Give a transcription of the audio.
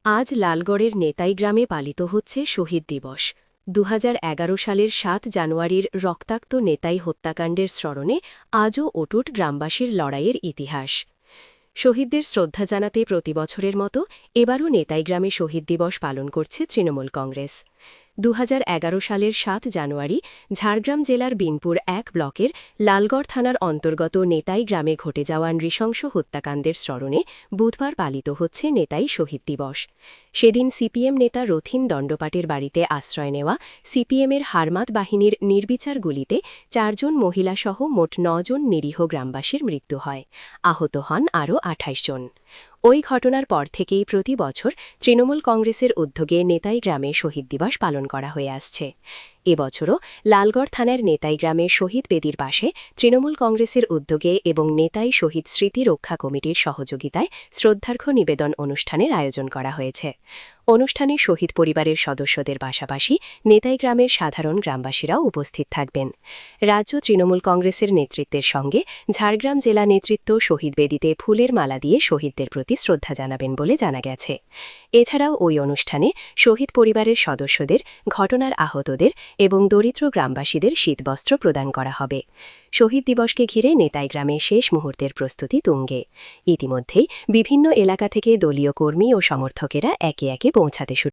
আজ লালগড়ের নেতাই গ্রামে পালিত হচ্ছে শহীদ দিবস। ২০১১ সালের ৭ জানুয়ারির রক্তাক্ত নেতাই হত্যাকাণ্ডের স্মরণে আজও অটুট গ্রামবাসীর লড়াইয়ের ইতিহাস। শহীদদের শ্রদ্ধা জানাতে প্রতিবছরের মতো এবারও নেতাই গ্রামে শহীদ দিবস পালন করছে তৃণমূল কংগ্রেস। ২০১১ সালের ৭ জানুয়ারি ঝাড়গ্রাম জেলার বিনপুর ১ ব্লকের লালগড় থানার অন্তর্গত নেতাই গ্রামে ঘটে যাওয়া নৃশংস হত্যাকাণ্ডের স্মরণে বুধবার পালিত হচ্ছে নেতাই শহীদ দিবস। সেদিন সিপিএম নেতা রথীন দণ্ডপাটের বাড়িতে আশ্রয় নেওয়া সিপিএমের হারমাত বাহিনীর নির্বিচার গুলিতে ৪ জন মহিলাসহ মোট ৯ জন নিরীহ গ্রামবাসীর মৃত্যু হয়। আহত হন আরও ২৮ জন। ওই ঘটনার পর থেকেই প্রতি বছর তৃণমূল কংগ্রেসের উদ্যোগে নেতাই গ্রামে শহীদ দিবস পালন করা হয়ে আসছে। এবছরও লালগড় থানার নেতাই গ্রামে শহীদ বেদির পাশে তৃণমূল কংগ্রেসের উদ্যোগে এবং নেতাই শহীদ স্মৃতি রক্ষা কমিটির সহযোগিতায় শ্রদ্ধার্ঘ্য নিবেদন অনুষ্ঠানের আয়োজন করা হয়েছে। অনুষ্ঠানে শহীদ পরিবারের সদস্যদের পাশাপাশি নেতাই গ্রামের সাধারণ গ্রামবাসীরাও উপস্থিত থাকবেন। রাজ্য তৃণমূল কংগ্রেসের নেতৃত্বের সঙ্গে ঝাড়গ্রাম জেলা নেতৃত্ব শহীদ বেদিতে ফুলের মালা দিয়ে শহীদদের প্রতি শ্রদ্ধা জানাবেন বলে জানা গেছে। এছাড়াও ওই অনুষ্ঠানে শহীদ পরিবারের সদস্যদের, ঘটনার আহতদের এবং দরিদ্র গ্রামবাসীদের শীতবস্ত্র প্রদান করা হবে। শহীদ দিবসকে ঘিরে নেতাই গ্রামে শেষ মুহূর্তের প্রস্তুতি তুঙ্গে। ইতিমধ্যেই বিভিন্ন এলাকা থেকে দলীয় কর্মী ও সমর্থকেরা একে একে পৌঁছাতে শুরু